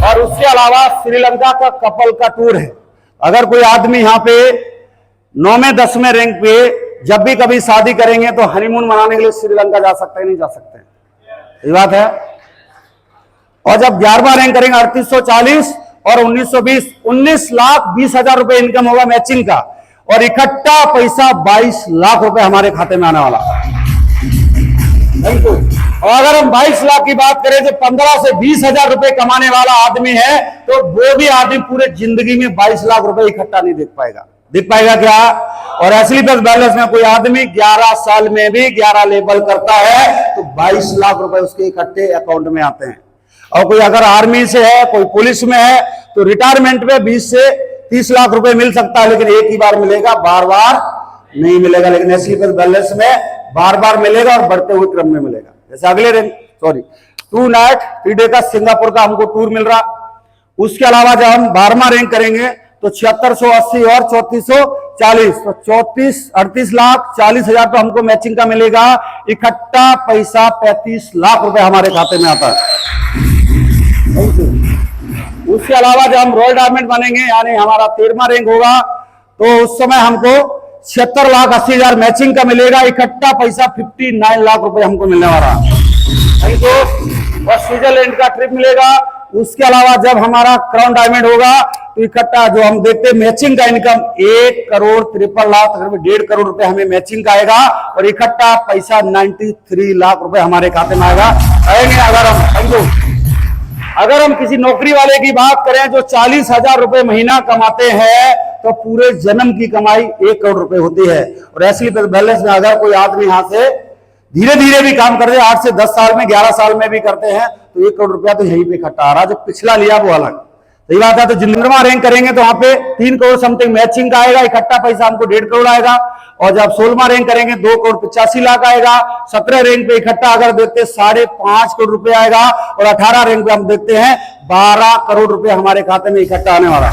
और उसके अलावा श्रीलंका का कपल का टूर है। अगर कोई आदमी यहाँ पे 9वें 10वें रैंक पे जब भी कभी शादी करेंगे तो हनीमून मनाने के लिए श्रीलंका जा सकते हैं, नहीं जा सकते? ये बात है। और जब 11वां रैंक करेंगे 3840 और 1920 19,20,000 रुपए इनकम होगा मैचिंग का और इकट्ठा पैसा 22 लाख रुपए हमारे खाते में आने वाला। और अगर हम 22 लाख की बात करें जो 15 से 20,000 रुपए कमाने वाला आदमी है तो वो भी आदमी पूरे जिंदगी में 22 लाख रुपए इकट्ठा नहीं देख पाएगा। देख पाएगा क्या? और एसली प्लस बैलेंस में कोई आदमी 11 साल में भी 11 लेवल करता है तो 22 लाख रुपए उसके इकट्ठे अकाउंट में आते हैं। और कोई अगर आर्मी से है, कोई पुलिस में है तो रिटायरमेंट में 20 से 30 लाख रुपए मिल सकता है, लेकिन एक ही बार मिलेगा, बार बार नहीं मिलेगा। लेकिन एसली प्लस बैलेंस में बार बार मिलेगा और बढ़ते हुए क्रम में मिलेगा। जैसे अगले दिन 2 नाइट 3 डे का सिंगापुर का हमको टूर मिल रहा। उसके अलावा जब हम 12वां रैंक करेंगे तो 7680 और 3440 तो 38,40,000 तो हमको मैचिंग का मिलेगा, इकट्ठा पैसा 35 लाख रुपए हमारे खाते में आता है। उसके अलावा जब हम रॉयल डायमंड बनेंगे यानी हमारा 13वां रैंक होगा तो उस समय हमको 76,80,000 मैचिंग का मिलेगा, इकट्ठा पैसा 59 लाख रुपए हमको मिलने वाला है। और स्विट्जरलैंड का ट्रिप मिलेगा। उसके अलावा जब हमारा क्राउन डायमंड होगा तो इकट्ठा जो हम देखते हैं मैचिंग का इनकम 1,53,00,000 तकरीबन 1.5 करोड़ रुपए हमें मैचिंग का आएगा और इकट्ठा पैसा 93 लाख रुपए हमारे खाते में आएगा। अगर हम किसी नौकरी वाले की बात करें जो 40,000 रुपए महीना कमाते हैं तो पूरे जन्म की कमाई 1 करोड़ रुपए होती है। और एसली प्लस बैलेंस में अगर कोई आदमी यहां से धीरे धीरे भी काम करते हैं, 8 से 10 साल में 11 साल में भी करते हैं तो 1 करोड़ रुपया तो यहीं पे इकट्ठा आ रहा है। जो पिछला लिया वो अलग। सही बात है। तो 15वां रैंक करेंगे तो वहां पे 3 करोड़ समथिंग मैचिंग का आएगा, इकट्ठा पैसा हमको 1.5 करोड़ आएगा। और जब 16वां रैंक करेंगे 2 करोड़ 85 लाख आएगा। 17 रैंक पे इकट्ठा अगर देखते हैं 5.5 करोड़ रुपए आएगा। और 18 रैंक पे हम देखते हैं 12 करोड़ रुपए हमारे खाते में इकट्ठा आने वाला।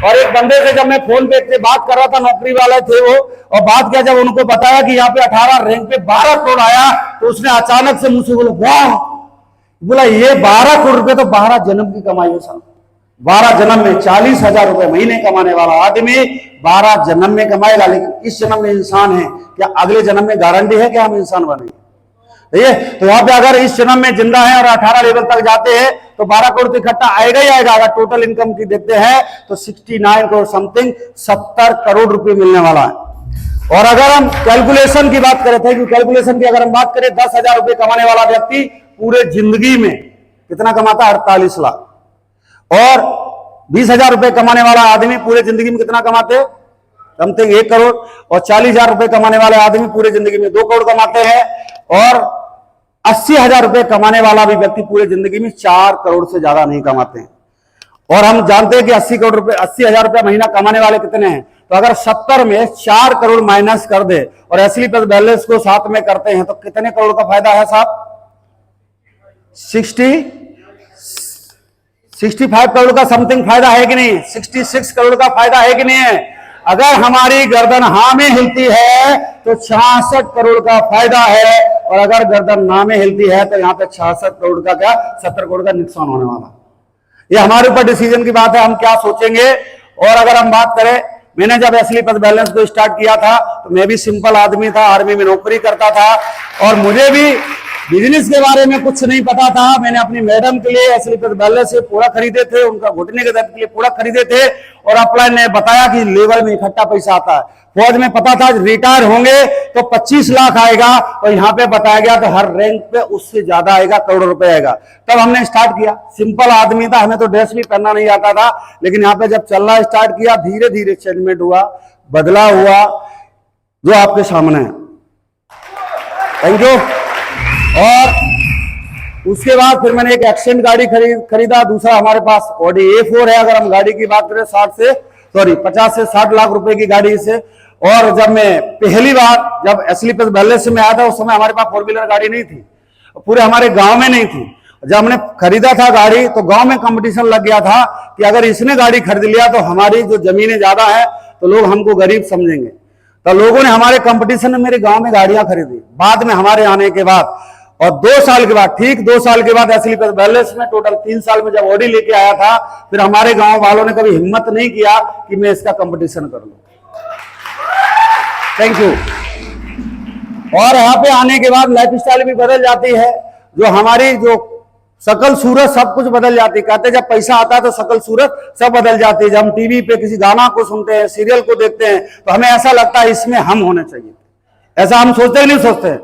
और एक बंदे से जब मैं फोन पे बात कर रहा था, नौकरी वाले थे वो, और बात किया जब उनको बताया कि यहाँ पे 18 रैंक पे 12 करोड़ आया तो उसने अचानक से मुझसे बोला वाह, बोला ये 12 करोड़ रुपए तो 12 जन्म की कमाई है साहब, 12 जन्म में 40,000 रुपए महीने कमाने वाला आदमी 12 जन्म में कमाएगा, लेकिन इस जन्म में इंसान है, क्या अगले जन्म में गारंटी है कि हम इंसान बनेंगे? तो यहाँ पे अगर इस जन्म में जिंदा है और 18 लेवल तक जाते हैं तो 12 करोड़ इकट्ठा आएगा ही आएगा। अगर टोटल इनकम की देखते हैं तो 69 करोड़ समथिंग 70 करोड़ रुपए मिलने वाला है। और अगर हम कैलकुलेशन की बात करें थे कि कैलकुलेशन की अगर हम बात करें 10,000 रुपए कमाने वाला व्यक्ति पूरे जिंदगी में कितना कमाता है? 48 लाख। और 20,000 रुपए कमाने वाला आदमी पूरे जिंदगी में कितना कमाते? समथिंग 1 करोड़। और 40,000 रुपए कमाने वाले आदमी पूरे जिंदगी में 2 करोड़ कमाते हैं। और 80,000 रुपए कमाने वाला भी व्यक्ति पूरे जिंदगी में 4 करोड़ से ज्यादा नहीं कमाते हैं। और हम जानते हैं कि 80,000 रुपए महीना कमाने वाले कितने हैं? तो अगर 70 में 4 करोड़ माइनस कर दे और एसली प्लस बैलेंस को साथ में करते हैं तो कितने करोड़ का फायदा है साहब? 65 करोड़ का समथिंग फायदा है कि नहीं? 66 करोड़ का फायदा है कि नहीं है? अगर हमारी गर्दन हाँ में हिलती है तो 66 करोड़ का फायदा है, और अगर गर्दन ना में हिलती है तो यहाँ पे 66 करोड़ का क्या 70 करोड़ का नुकसान होने वाला। ये हमारे ऊपर डिसीजन की बात है, हम क्या सोचेंगे। और अगर हम बात करें, मैंने जब एसली प्लस बैलेंस को स्टार्ट किया था तो मैं भी सिंपल आदमी था, आर्मी में नौकरी करता था और मुझे भी बिजनेस के बारे में कुछ नहीं पता था। मैंने अपनी मैडम के लिए एसली प्लस बैलेंस से पूरा खरीदे थे, उनका घुटने के दर्द के लिए पूरा खरीदे थे। और अपलाइन ने बताया कि लेवल में इकट्ठा पैसा आता है। फौज में पता था रिटायर होंगे तो 25 लाख आएगा, और यहाँ पे बताया गया तो हर रैंक पे उससे ज्यादा आएगा, करोड़ रुपए आएगा। तब हमने स्टार्ट किया। सिंपल आदमी था, हमें तो ड्रेस भी पहनना नहीं आता था, लेकिन यहाँ पे जब चलना स्टार्ट किया धीरे धीरे चेंजमेंट हुआ, बदला हुआ, जो आपके सामने है। Thank you. और उसके बाद फिर मैंने एक एक्सेंट गाड़ी खरीदा। दूसरा हमारे पास ऑडी A4 है। अगर हम गाड़ी की बात करें 50 से 60 लाख रुपए की गाड़ी से। और जब मैं पहली बार जब एसली प्लस बैलेंस में आया था उस समय हमारे पास 4 व्हीलर गाड़ी नहीं थी, पूरे हमारे गांव में नहीं थी। जब हमने खरीदा था गाड़ी तो गांव में कंपटीशन लग गया था कि अगर इसने गाड़ी खरीद लिया तो हमारी जो जमीनें ज्यादा है तो लोग हमको गरीब समझेंगे। तो लोगों ने हमारे कंपटीशन में मेरे गांव में गाड़ियां खरीदी। बाद में हमारे आने के बाद और 2 साल के बाद, ठीक 2 साल के बाद एसली प्लस बैलेंस में टोटल 3 साल में जब ऑडी लेके आया था, फिर हमारे गांव वालों ने कभी हिम्मत नहीं किया कि मैं इसका कंपटीशन कर लूं। Thank you. और यहाँ पे आने के बाद लाइफ स्टाइल भी बदल जाती है, जो हमारी जो शकल सूरत सब कुछ बदल जाती है। कहते जब पैसा आता है तो शकल सूरत सब बदल जाती है। जब हम टीवी पे किसी गाना को सुनते हैं, सीरियल को देखते हैं तो हमें ऐसा लगता है इसमें हम होने चाहिए। ऐसा हम सोचते ही नहीं सोचते।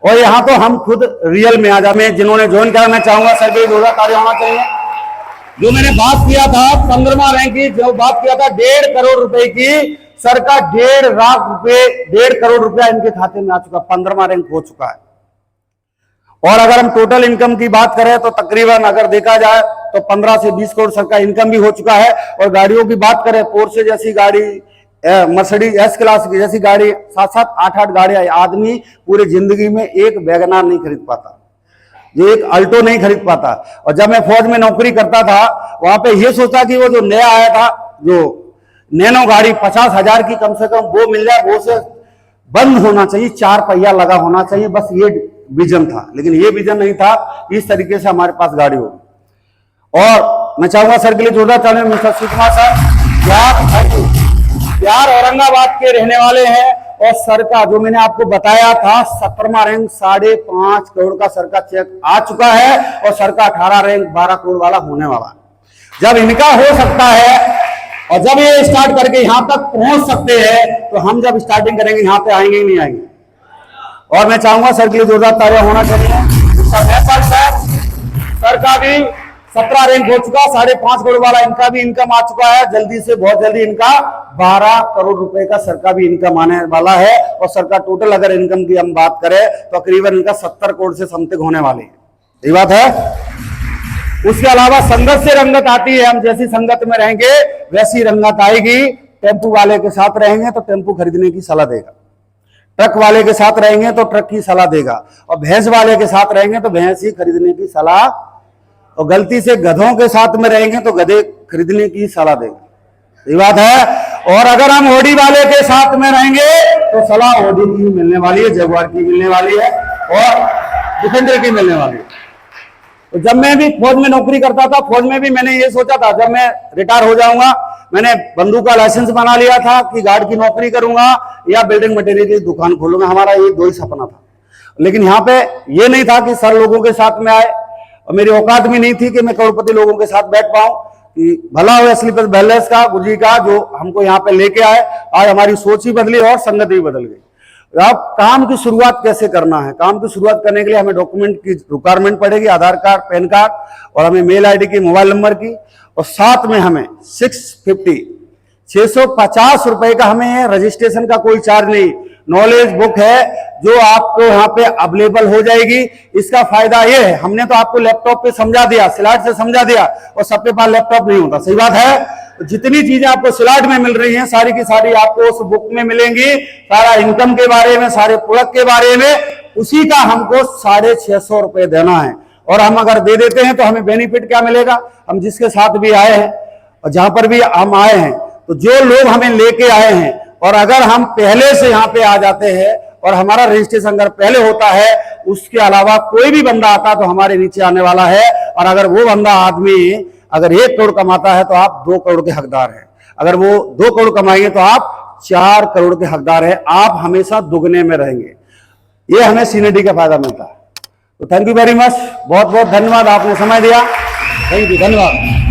और यहाँ तो हम खुद रियल में आ जाए। जिन्होंने ज्वाइन किया मैं चाहूंगा सर के जोरदार ताली होना चाहिए। जो मैंने बात किया था 15वां रैंक की, जो बात किया था 1.5 करोड़ रुपए की, सर का 1.5 लाख रुपए 1.5 करोड़ रुपया इनके खाते में आ चुका, 15वां रैंक हो चुका है। और अगर हम टोटल इनकम की बात करें तो तकरीबन अगर देखा जाए तो 15 से 20 करोड़ सर का इनकम भी हो चुका है। और गाड़ियों की बात करें, पोर्शे जैसी गाड़ी, मर्सिडीज एस क्लास की जैसी गाड़ी, 7-7, 8-8 गाड़ियां। आदमी पूरी जिंदगी में एक वैगनार नहीं खरीद पाता, जो एक अल्टो नहीं खरीद पाता। और जब मैं फौज में नौकरी करता था वहां पे ये सोचा कि वो जो नया आया था जो नैनो गाड़ी 50,000 की कम से कम वो मिल जाए, वो से बंद होना चाहिए, 4 पहिया लगा होना चाहिए, बस ये विजन था। लेकिन ये विजन नहीं था इस तरीके से हमारे पास गाड़ी होगी। और मैं चाहूंगा सर के लिए जोरदार ताली। मिस्टर सुकुमार सर यार औरंगाबाद के रहने वाले हैं। और सर का जो मैंने आपको बताया था 17वां रैंक 5.5 करोड़ का सर का चेक आ चुका है। और सर का 18 रैंक 12 करोड़ वाला होने वाला है। जब इनका हो सकता है और जब ये स्टार्ट करके यहां तक पहुंच सकते हैं तो हम जब स्टार्टिंग करेंगे यहां पे आएंगे ही नहीं आएंगे। और मैं चाहूंगा सर के लिए जोरदार तालियां होना चाहिए। सर का भी 17 रैंक हो चुका, 5.5 करोड़ वाला इनका भी इनकम आ चुका है। जल्दी से बहुत जल्दी इनका 12 करोड़ रुपए का सर का भी इनकम आने वाला है। और सर का टोटल अगर इनकम की हम बात करें तो तकरीबन इनका 70 करोड़ से समथिंग होने वाली है। यही बात है। उसके अलावा संगत से रंगत आती है। हम जैसी संगत में रहेंगे वैसी रंगत आएगी। टेम्पू वाले के साथ रहेंगे तो टेम्पू खरीदने की सलाह देगा, ट्रक वाले के साथ रहेंगे तो ट्रक की सलाह देगा, और भैंस वाले के साथ रहेंगे तो भैंस ही खरीदने की सलाह, और गलती से गधों के साथ में रहेंगे तो गधे खरीदने की सलाह देगा। ये बात है। और अगर हम ऑडी वाले के साथ में रहेंगे तो सलाह ऑडी की मिलने वाली है, जगुआर की मिलने वाली है और डिफेंडर की मिलने वाली है। तो जब मैं भी फौज में नौकरी करता था, फौज में भी मैंने ये सोचा था जब मैं रिटायर हो जाऊंगा, मैंने बंदूक का लाइसेंस बना लिया था कि गार्ड की नौकरी करूंगा या बिल्डिंग मटेरियल की दुकान खोलूंगा। हमारा ये दो ही सपना था। लेकिन यहाँ पे ये नहीं था कि सर लोगों के साथ में आए, और मेरी औकात भी नहीं थी कि मैं करोड़पति लोगों के साथ बैठ पाऊं। कि भला हो स्लीपर बैलेंस का गुरुजी का जो हमको यहाँ पे लेके आए, आज हमारी सोच ही बदली और संगत भी बदल गई। अब काम की शुरुआत कैसे करना है? काम की शुरुआत करने के लिए हमें डॉक्यूमेंट की रिक्वायरमेंट पड़ेगी, आधार कार्ड, पैन कार्ड, और हमें मेल आईडी की, मोबाइल नंबर की, और साथ में हमें 650 रुपए का हमें रजिस्ट्रेशन का कोई चार्ज नहीं, नॉलेज बुक है जो आपको यहाँ पे अवेलेबल हो जाएगी। इसका फायदा ये है, हमने तो आपको लैपटॉप पे समझा दिया, स्लाइड से समझा दिया, और सबके पास लैपटॉप नहीं होता, सही बात है। तो जितनी चीजें आपको स्लाइड में मिल रही हैं सारी की सारी आपको उस बुक में मिलेंगी। सारा इनकम के बारे में, सारे प्रोडक्ट के बारे में, उसी का हमको 650 रुपए देना है। और हम अगर दे देते हैं तो हमें बेनिफिट क्या मिलेगा? हम जिसके साथ भी आए हैं और जहां पर भी हम आए हैं, तो जो लोग हमें लेके आए हैं, और अगर हम पहले से यहाँ पे आ जाते हैं और हमारा रजिस्ट्रेशन अगर पहले होता है, उसके अलावा कोई भी बंदा आता तो हमारे नीचे आने वाला है। और अगर वो बंदा आदमी अगर 1 करोड़ कमाता है तो आप 2 करोड़ के हकदार हैं। अगर वो 2 करोड़ कमाएंगे तो आप 4 करोड़ के हकदार हैं। आप हमेशा दुगने में रहेंगे। ये हमें सीनियरिटी का फायदा मिलता है। तो थैंक यू वेरी मच, बहुत बहुत धन्यवाद, आपने समय दिया। थैंक यू, धन्यवाद।